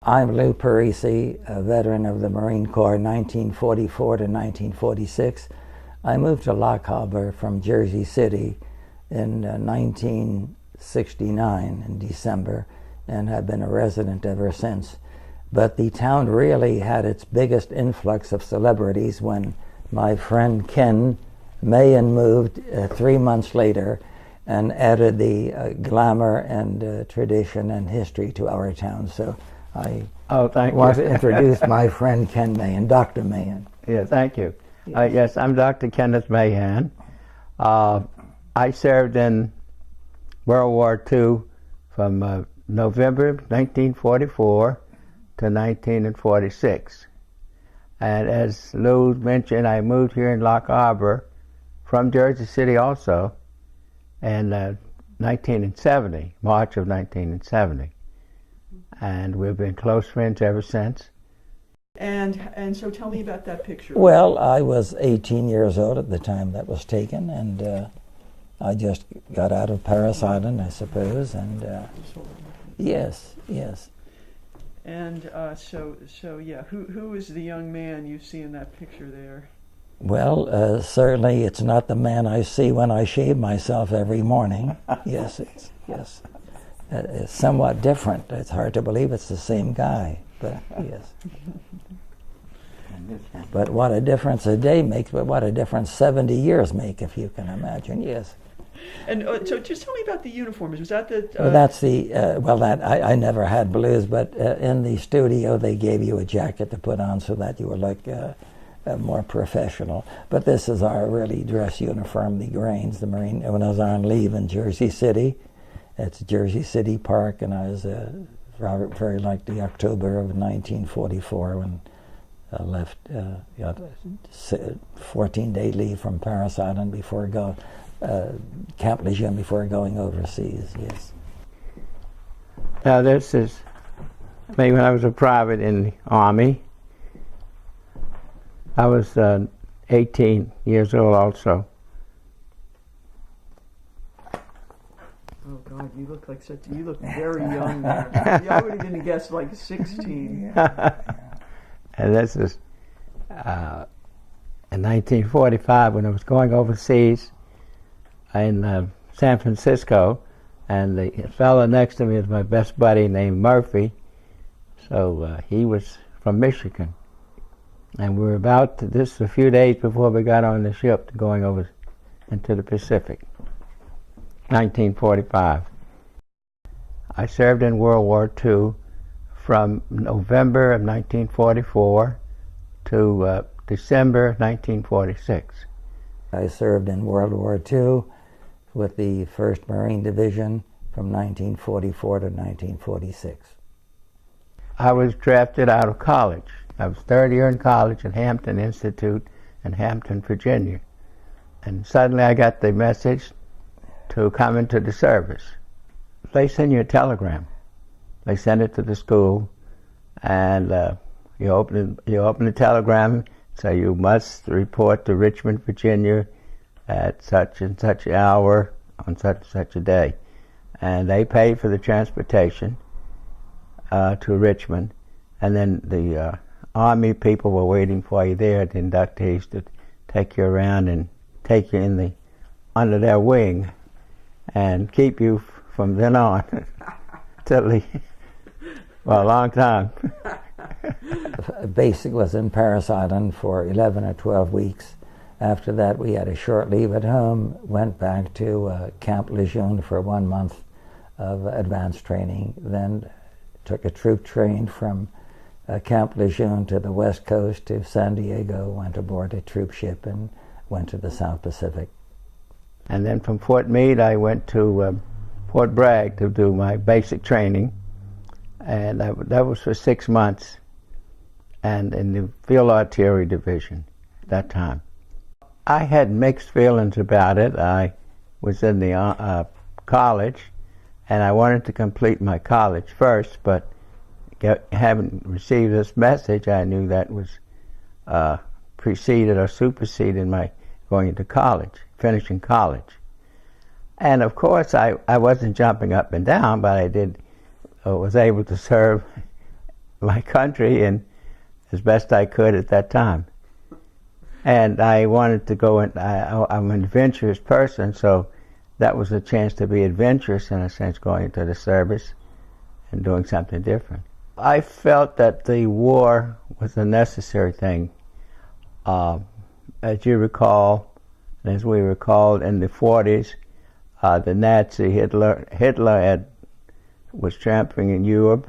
I'm Lou Parisi, a veteran of the Marine Corps, 1944 to 1946. I moved to Lock Harbor from Jersey City in 1969 in December and have been a resident ever since. But the town really had its biggest influx of celebrities when my friend Ken Mahan moved 3 months later and added the glamour and tradition and history to our town. So I want to introduce my friend Ken Mahan, Dr. Mahan. Yeah, thank you. Yes, I'm Dr. Kenneth Mahan. I served in World War II from November 1944 to 1946. And as Lou mentioned, I moved here in Lock Harbor from Jersey City also in 1970, March of 1970. And we've been close friends ever since. And so tell me about that picture. Well, I was 18 years old at the time that was taken, and I just got out of Paris Island, I suppose, and yes. And so yeah, who is the young man you see in that picture there? Well, certainly it's not the man I see when I shave myself every morning. Yes. It's somewhat different. It's hard to believe it's the same guy, but yes. But what a difference a day makes, but what a difference 70 years make, if you can imagine, yes. And so just tell me about the uniforms. Was that the... Well, that's the, I never had blues, but in the studio they gave you a jacket to put on so that you were like more professional. But this is our really dress uniform, the Grains, the Marine. When I was on leave in Jersey City, it's Jersey City Park, and I was very like the October of 1944 when I left 14-day leave from Paris Island before Camp Lejeune before going overseas, yes. Now this is me when I was a private in the Army. I was 18 years old also. Oh God, you look like you look very young there. Yeah, I would have been guessed like 16. And this is in 1945 when I was going overseas in San Francisco, and the fellow next to me is my best buddy named Murphy. So he was from Michigan, and we were about to, this a few days before we got on the ship going over into the Pacific. 1945. I served in World War II from November of 1944 to December 1946. I served in World War II with the 1st Marine Division from 1944 to 1946. I was drafted out of college. I was third year in college at Hampton Institute in Hampton, Virginia. And suddenly I got the message to come into the service. They send you a telegram. They send it to the school, and you open the telegram, so you must report to Richmond, Virginia at such and such hour on such and such a day. And they pay for the transportation to Richmond, and then the Army people were waiting for you there, the inductees, to take you around and take you under their wing and keep you from then on till a long time. Basic was in Paris Island for 11 or 12 weeks. After that, we had a short leave at home, went back to Camp Lejeune for 1 month of advanced training, then took a troop train from Camp Lejeune to the West Coast to San Diego, went aboard a troop ship and went to the South Pacific. And then from Fort Meade, I went to Fort Bragg to do my basic training, and that was for 6 months, and in the Field Artillery Division at that time. I had mixed feelings about it. I was in the college, and I wanted to complete my college first, but having received this message, I knew that was preceded or superseded my going into college, finishing college. And of course, I wasn't jumping up and down, but I was able to serve my country and as best I could at that time. And I wanted to go in, I'm an adventurous person, so that was a chance to be adventurous in a sense, going into the service and doing something different. I felt that the war was a necessary thing. As you recall, and as we recalled in the 40s, the Nazi Hitler was trampling in Europe,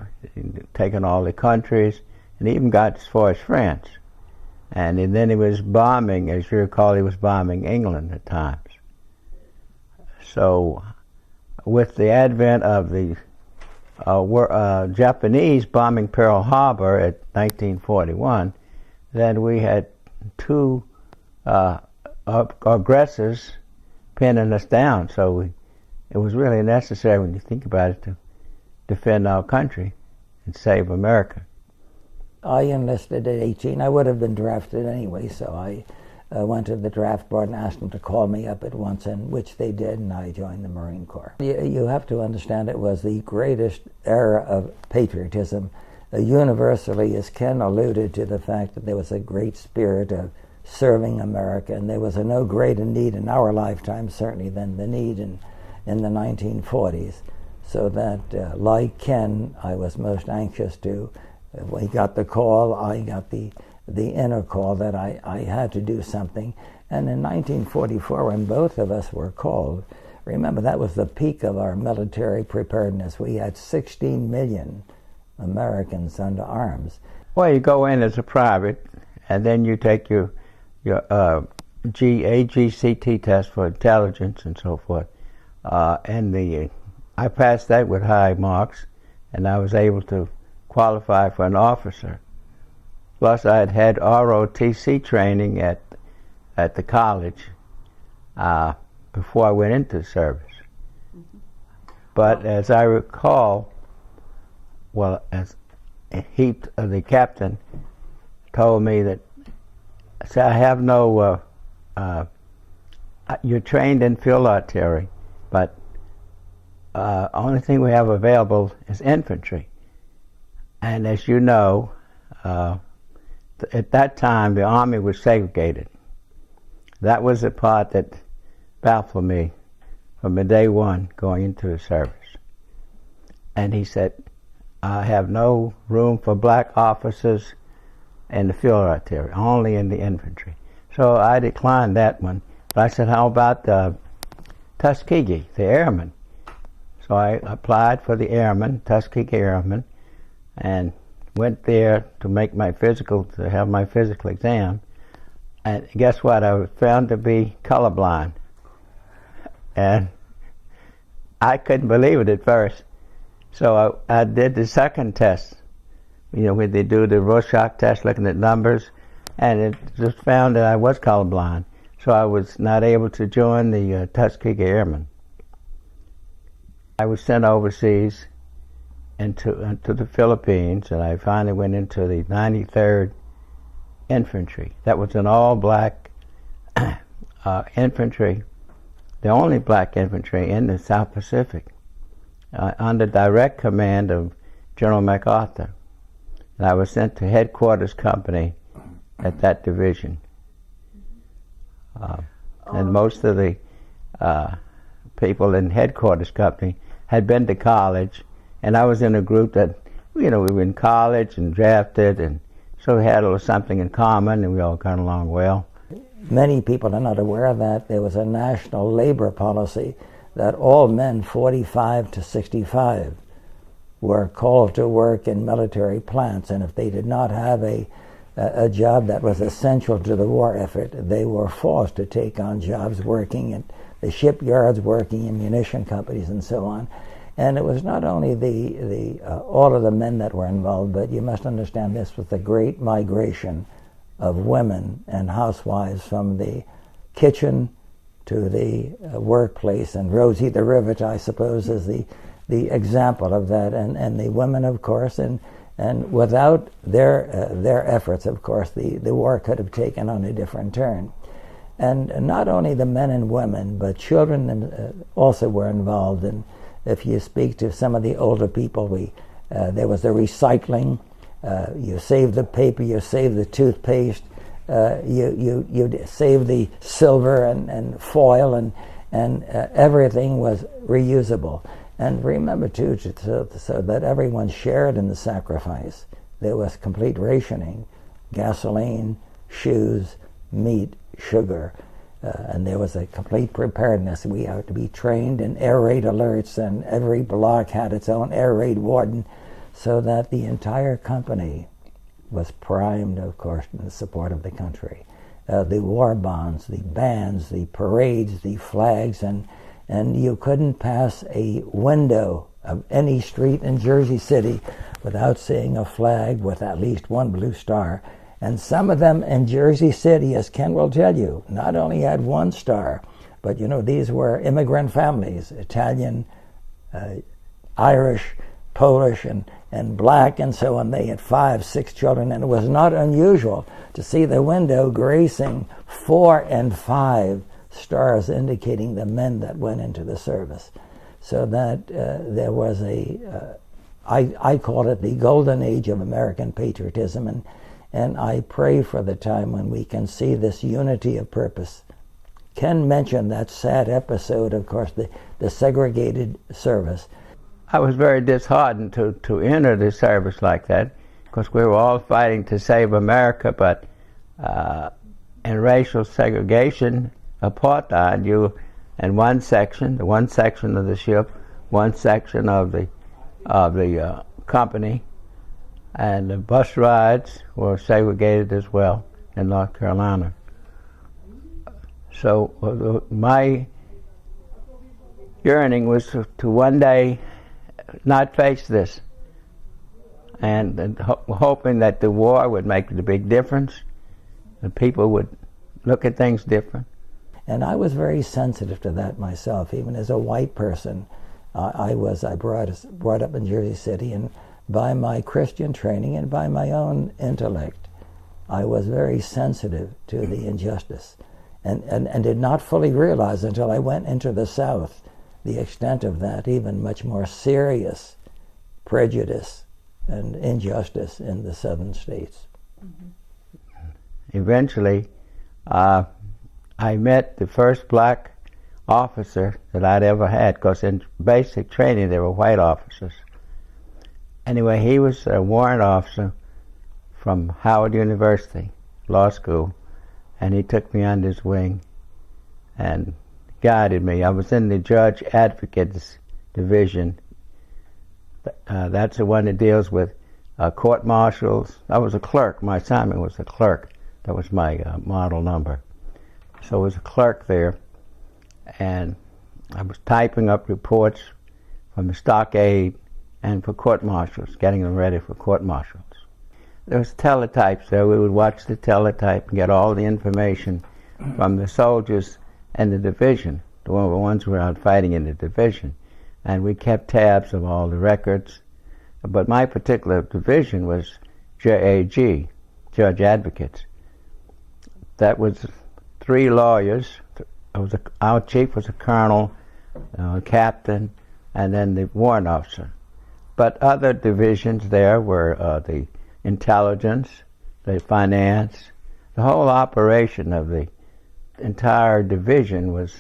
taking all the countries, and even got as far as France. And then he was bombing, as you recall, he was bombing England at times. So with the advent of the Japanese bombing Pearl Harbor at 1941, then we had two aggressors pinning us down. So it was really necessary, when you think about it, to defend our country and save America. I enlisted at 18. I would have been drafted anyway, so I went to the draft board and asked them to call me up at once, and which they did, and I joined the Marine Corps. You have to understand, it was the greatest era of patriotism. Universally, as Ken alluded to the fact that there was a great spirit of serving America, and there was a no greater need in our lifetime, certainly, than the need in the 1940s. So that, like Ken, I was most anxious to. We got the call, I got the inner call that I had to do something. And in 1944, when both of us were called, remember, that was the peak of our military preparedness. We had 16 million Americans under arms. Well, you go in as a private, and then you take your AGCT test for intelligence and so forth. I passed that with high marks, and I was able to qualify for an officer. Plus, I had ROTC training at the college before I went into the service. But as I recall, as the captain told me that, so I have no, you're trained in field artillery, but only thing we have available is infantry. And as you know, at that time the Army was segregated. That was the part that baffled me from the day one going into the service. And he said, I have no room for black officers in the field artillery, only in the infantry. So I declined that one. But I said, how about Tuskegee, the airmen? So I applied for the airmen, Tuskegee Airmen, and went there to make my physical, to have my physical exam. And guess what? I was found to be colorblind. And I couldn't believe it at first. So I did the second test, where they do the Rorschach test looking at numbers, and it just found that I was colorblind. So I was not able to join the Tuskegee Airmen. I was sent overseas into the Philippines, and I finally went into the 93rd Infantry. That was an all-black infantry, the only black infantry in the South Pacific, under direct command of General MacArthur. And I was sent to headquarters company at that division. And most of the people in headquarters company had been to college, and I was in a group that, we were in college and drafted, and so we had a little something in common, and we all got along well. Many people are not aware of that. There was a national labor policy that all men 45 to 65 were called to work in military plants, and if they did not have a job that was essential to the war effort, they were forced to take on jobs working in the shipyards, working in munition companies, and so on. And it was not only all of the men that were involved, but you must understand this was the great migration of women and housewives from the kitchen to the workplace. And Rosie the Rivet, I suppose, is the example of that. And the women, of course, and without their efforts, of course, the war could have taken on a different turn. And not only the men and women, but children also were involved. And if you speak to some of the older people, there was the recycling. You save the paper, you save the toothpaste, you save the silver and foil, and everything was reusable. And remember too, so that everyone shared in the sacrifice. There was complete rationing: gasoline, shoes, meat, sugar, and there was a complete preparedness. We had to be trained in air raid alerts, and every block had its own air raid warden, so that the entire company was primed, of course, in the support of the country. The war bonds, the bands, the parades, the flags, and you couldn't pass a window of any street in Jersey City without seeing a flag with at least one blue star. And some of them in Jersey City, as Ken will tell you, not only had one star, but these were immigrant families, Italian, Irish, Polish, and black, and so on. They had 5, 6 children, and it was not unusual to see the window gracing 4 and 5 stars, indicating the men that went into the service. So that there was I call it the golden age of American patriotism, and I pray for the time when we can see this unity of purpose. Ken mentioned that sad episode, of course, the segregated service. I was very disheartened to enter the service like that, because we were all fighting to save America, but in racial segregation, apartheid, you in one section of the ship, one section of the company, and the bus rides were segregated as well in North Carolina. So my yearning was to one day not face this, and hoping that the war would make the big difference, and people would look at things different. And I was very sensitive to that myself, even as a white person. I brought up in Jersey City, and by my Christian training and by my own intellect, I was very sensitive to the injustice, and did not fully realize until I went into the South the extent of that, even much more serious prejudice and injustice in the southern states. Eventually, I met the first black officer that I'd ever had, because in basic training there were white officers. Anyway, he was a warrant officer from Howard University Law School, and he took me under his wing and guided me. I was in the Judge Advocates Division. That's the one that deals with court martials. I was a clerk. My assignment was a clerk. That was my model number. So I was a clerk there, and I was typing up reports from the stockade and for court martials, getting them ready for court martials. There was teletypes there. We would watch the teletype and get all the information from the soldiers and the division, the ones who were out fighting in the division. And we kept tabs of all the records. But my particular division was JAG, Judge Advocates. That was 3 lawyers. Our chief was a colonel, a captain, and then the warrant officer. But other divisions there were the intelligence, the finance. The whole operation of the entire division was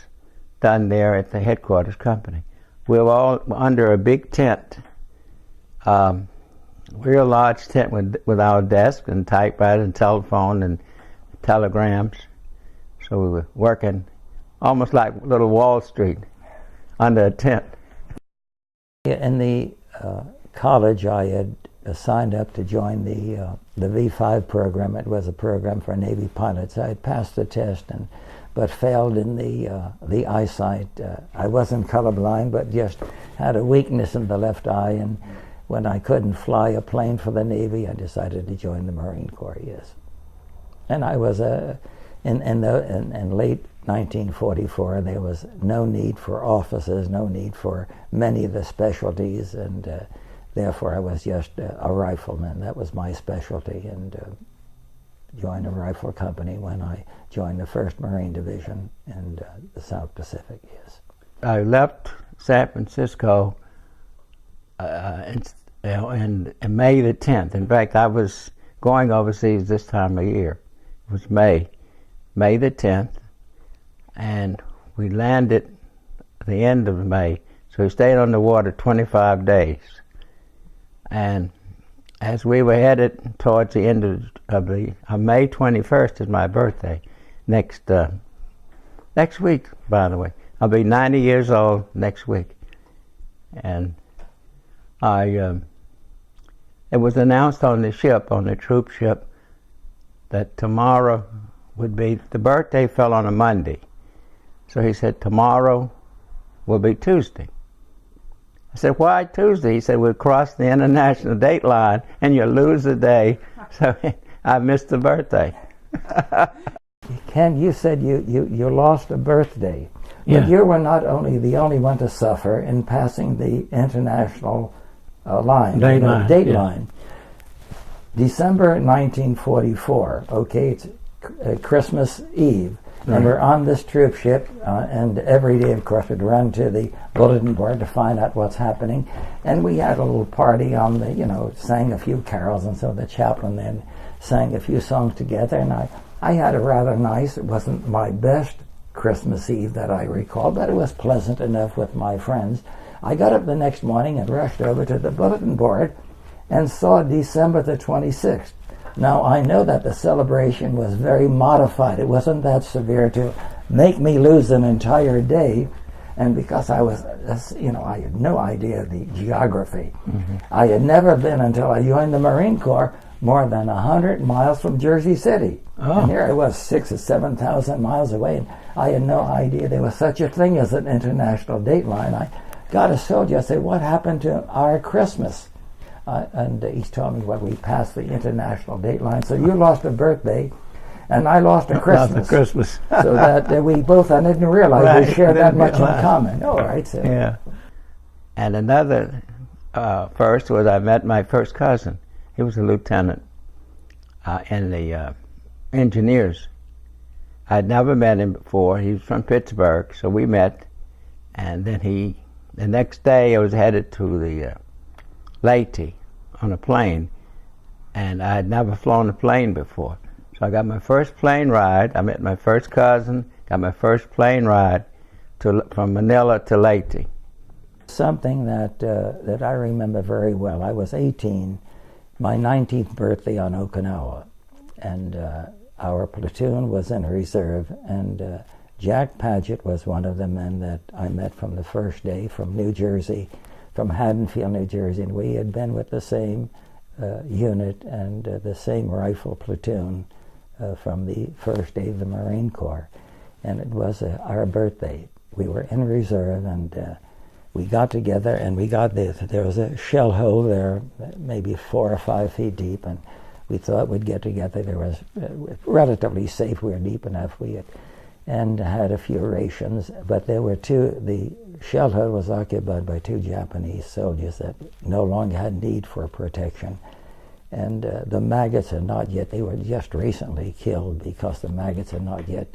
done there at the headquarters company. We were all under a big tent, real large tent with our desk and typewriter and telephone and telegrams. So we were working almost like little Wall Street under a tent. In the college, I had signed up to join the V5 program. It was a program for Navy pilots. I had passed the test, but failed in the eyesight. I wasn't colorblind, but just had a weakness in the left eye. And when I couldn't fly a plane for the Navy, I decided to join the Marine Corps. Yes, and I was in late 1944. There was no need for officers, no need for many of the specialties, and therefore I was just a rifleman. That was my specialty, and joined a rifle company when I joined the 1st Marine Division in the South Pacific. Yes, I left San Francisco in May the 10th. In fact, I was going overseas this time of year. It was May the 10th, and we landed at the end of May. So we stayed on the water 25 days. And as we were headed towards the end of May 21st is my birthday. Next week, by the way. I'll be 90 years old next week. And it was announced on the ship, on the troop ship, that tomorrow would be, the birthday fell on a Monday. So he said, tomorrow will be Tuesday. I said, why Tuesday? He said, we'll cross the international date line and you'll lose the day. So I missed the birthday. Ken, you said you lost a birthday. Yeah. But you were not only the only one to suffer in passing the international date line. December 1944, okay, it's Christmas Eve. Right. And we're on this troop ship, and every day, of course, we'd run to the bulletin board to find out what's happening. And we had a little party on the, sang a few carols, and so the chaplain then sang a few songs together. And I had a rather nice, it wasn't my best Christmas Eve that I recall, but it was pleasant enough with my friends. I got up the next morning and rushed over to the bulletin board and saw December the 26th. Now, I know that the celebration was very modified. It wasn't that severe to make me lose an entire day. And because I was, I had no idea of the geography. Mm-hmm. I had never been, until I joined the Marine Corps, more than 100 miles from Jersey City. Oh. And here I was 6,000 or 7,000 miles away. And I had no idea there was such a thing as an international date line. I got a soldier, I said, what happened to our Christmas? And he told me, well, we passed the international date line. So you lost a birthday, and I lost a Christmas. Lost a Christmas. So that we both, I didn't realize we shared that much in common. All right. So. Yeah. And another first was I met my first cousin. He was a lieutenant in the engineers. I'd never met him before. He was from Pittsburgh, so we met. And then the next day I was headed to the Leyte on a plane, and I had never flown a plane before. So I got my first plane ride. I met my first cousin, got my first plane ride from Manila to Leyte. Something that I remember very well. I was 18, my 19th birthday on Okinawa, and our platoon was in reserve, and Jack Paget was one of the men that I met from the first day from New Jersey, from Haddonfield, New Jersey, and we had been with the same unit and the same rifle platoon from the first day of the Marine Corps. And it was our birthday. We were in reserve, and we got together, and there was a shell hole there, maybe 4 or 5 feet deep, and we thought we'd get together. There was relatively safe. We were deep enough. And had a few rations, but there were the shell hole was occupied by 2 Japanese soldiers that no longer had need for protection. And the maggots had not yet, they were just recently killed because the maggots had not yet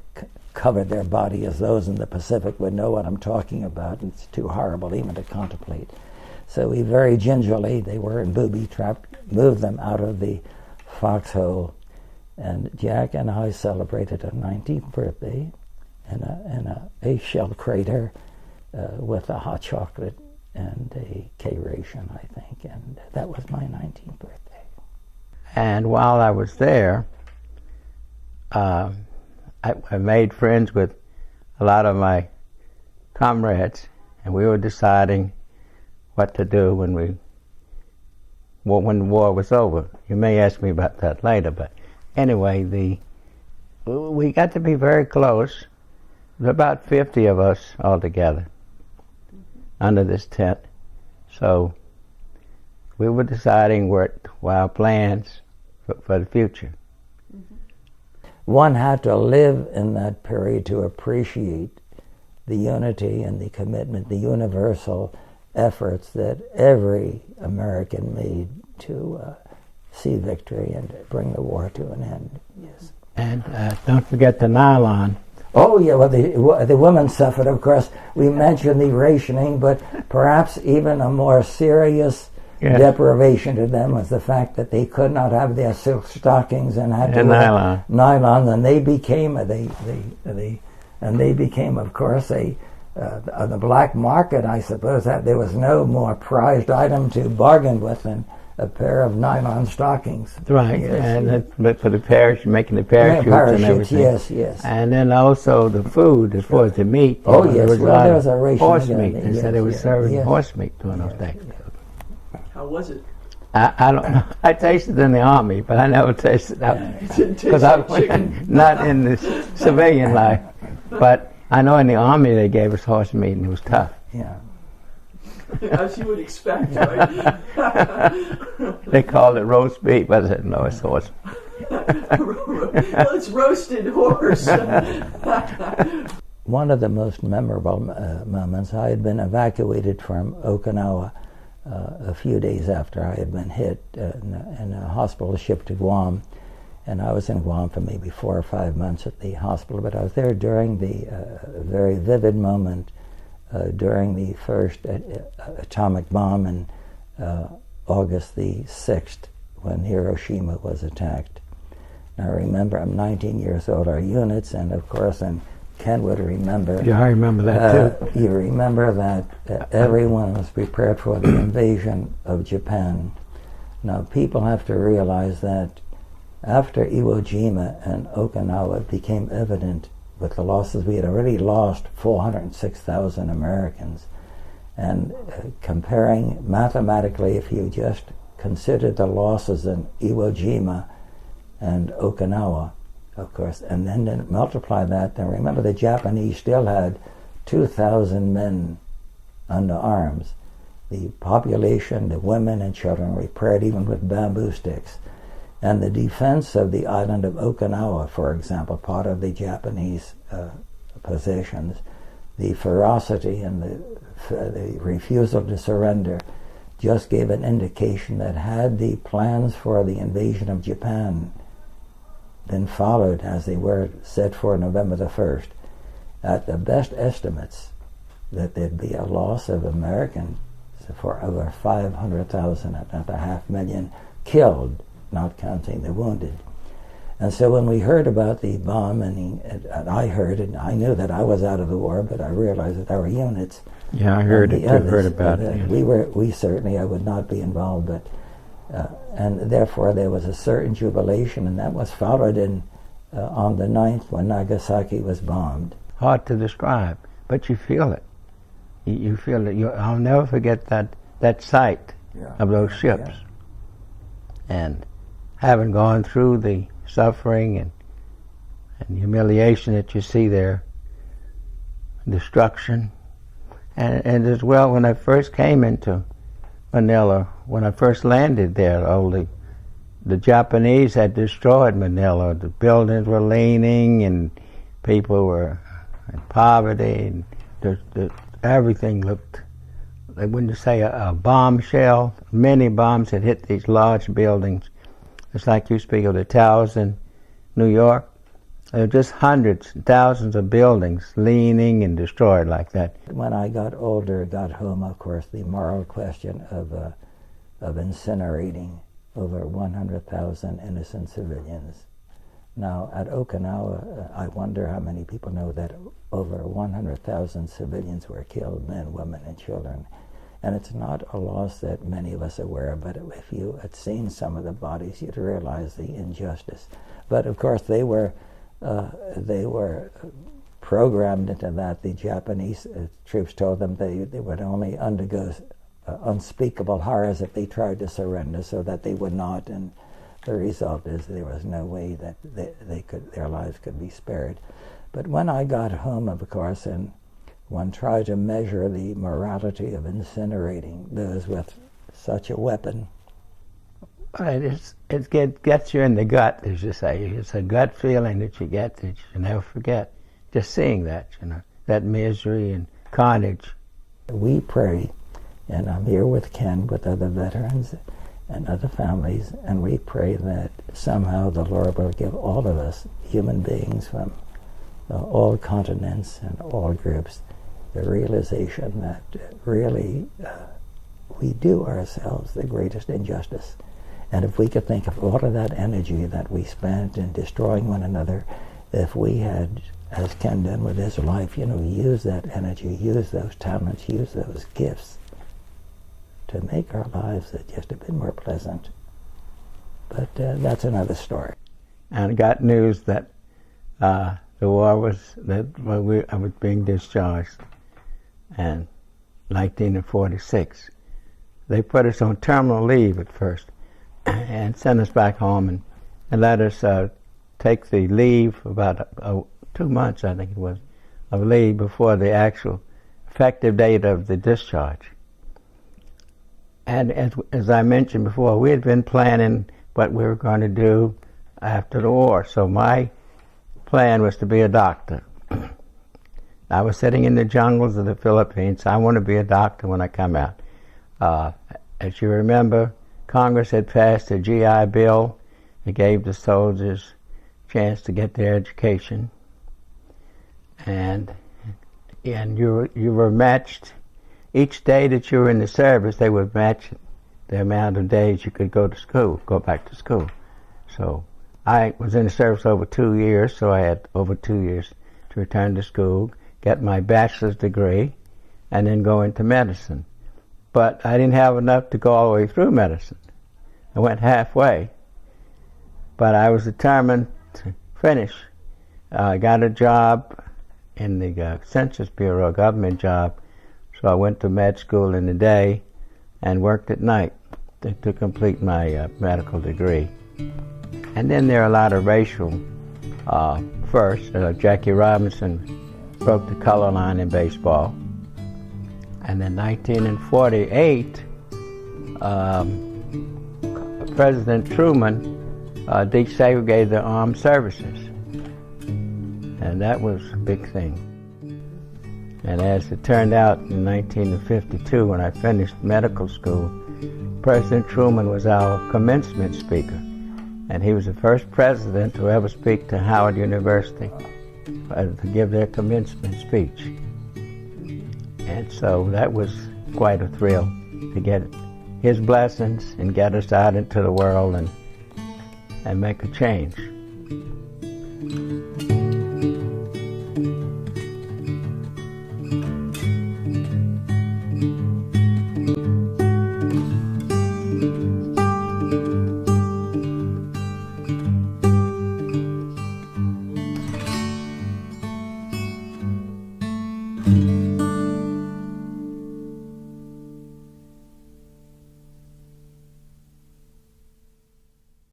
covered their body, as those in the Pacific would know what I'm talking about. It's too horrible even to contemplate. So we very gingerly, they were in booby-trapped, moved them out of the foxhole. And Jack and I celebrated a 19th birthday in a shell crater with a hot chocolate and a K-ration, I think. And that was my 19th birthday. And while I was there, I made friends with a lot of my comrades, and we were deciding what to do when the war was over. You may ask me about that later, but anyway, we got to be very close. There were about 50 of us altogether under this tent. So we were deciding what our plans for the future. One had to live in that period to appreciate the unity and the commitment, the universal efforts that every American made to see victory and bring the war to an end. Yes. And don't forget the nylon. Oh yeah, well the women suffered, of course. We mentioned the rationing, but perhaps even a more serious deprivation to them was the fact that they could not have their silk stockings and had to nylon. Nylon, and they became of course the black market. I suppose that there was no more prized item to bargain with than a pair of nylon stockings. Right, but for the making the parachutes and everything. Yes. And then also the food, as far as the meat. Oh, yes, there was a ration. Horse meat. They said they were serving horse meat during those days. How was it? I don't know. I tasted in the Army, but I never tasted out because I was not in the civilian life. But I know in the Army they gave us horse meat and it was tough. Yeah. As you would expect, right? They called it roast beef, but I said, no, it's horse. Well, it's roasted horse. One of the most memorable moments, I had been evacuated from Okinawa a few days after I had been hit in a hospital ship to Guam. And I was in Guam for maybe 4 or 5 months at the hospital, but I was there during the very vivid moment during the first atomic bomb in August the 6th when Hiroshima was attacked. Now remember, I'm 19 years old, our units, and of course, and Ken would remember. Yeah, I remember that too. You remember that everyone was prepared for the invasion of Japan. Now people have to realize that after Iwo Jima and Okinawa, it became evident with the losses, we had already lost 406,000 Americans. And comparing mathematically, if you just consider the losses in Iwo Jima and Okinawa, of course, and then multiply that, then remember the Japanese still had 2,000 men under arms. The population, the women and children, were prepared even with bamboo sticks. And the defense of the island of Okinawa, for example, part of the Japanese possessions, the ferocity and the refusal to surrender just gave an indication that had the plans for the invasion of Japan been followed as they were set for November the 1st, at the best estimates that there'd be a loss of Americans for over 500,000, at 500,000 killed, not counting the wounded. And so when we heard about the bomb, and I heard it, I knew that I was out of the war, but I realized that our units... Yeah, I heard it, others, heard about it. Yes. We certainly, I would not be involved, but and therefore there was a certain jubilation, and that was followed on the 9th when Nagasaki was bombed. Hard to describe, but you feel it. You feel it. I'll never forget that sight of those ships. Yeah. And having gone through the suffering and humiliation that you see there, destruction, and as well, when I first came into Manila, when I first landed there, the Japanese had destroyed Manila. The buildings were leaning, and people were in poverty, and everything looked, they wouldn't say a bombshell. Many bombs had hit these large buildings. It's like you speak of the towers in New York. There were just hundreds, thousands of buildings leaning and destroyed like that. When I got older, got home, of course, the moral question of incinerating over 100,000 innocent civilians. Now, at Okinawa, I wonder how many people know that over 100,000 civilians were killed, men, women, and children. And it's not a loss that many of us are aware of, but if you had seen some of the bodies, you'd realize the injustice. But of course, they were programmed into that. The Japanese troops told them they would only undergo unspeakable horrors if they tried to surrender, so that they would not. And the result is there was no way that their lives could be spared. But when I got home, of course, and one tried to measure the morality of incinerating those with such a weapon. It gets you in the gut, as you say. It's a gut feeling that you get that you never forget. Just seeing that, that misery and carnage. We pray, and I'm here with Ken, with other veterans and other families, and we pray that somehow the Lord will give all of us, human beings from all continents and all groups, the realization that really we do ourselves the greatest injustice. And if we could think of all of that energy that we spent in destroying one another, if we had, as Ken did with his life, use that energy, use those talents, use those gifts to make our lives just a bit more pleasant. But that's another story. And I got news that the war was, I was being discharged in 1946. They put us on terminal leave at first and sent us back home and let us take the leave, about 2 months, I think it was, of leave before the actual effective date of the discharge. And as I mentioned before, we had been planning what we were going to do after the war. So my plan was to be a doctor. I was sitting in the jungles of the Philippines. I want to be a doctor when I come out. As you remember, Congress had passed a GI Bill that gave the soldiers a chance to get their education. And you were matched. Each day that you were in the service, they would match the amount of days you could go back to school. So I was in the service over 2 years, so I had over 2 years to return to school, get my bachelor's degree, and then go into medicine. But I didn't have enough to go all the way through medicine. I went halfway. But I was determined to finish. I got a job in the Census Bureau, a government job, so I went to med school in the day and worked at night to complete my medical degree. And then there are a lot of racial firsts. Jackie Robinson broke the color line in baseball. And in 1948, President Truman desegregated the armed services. And that was a big thing. And as it turned out, in 1952, when I finished medical school, President Truman was our commencement speaker. And he was the first president to ever speak to Howard University to give their commencement speech. And so that was quite a thrill to get his blessings and get us out into the world and make a change.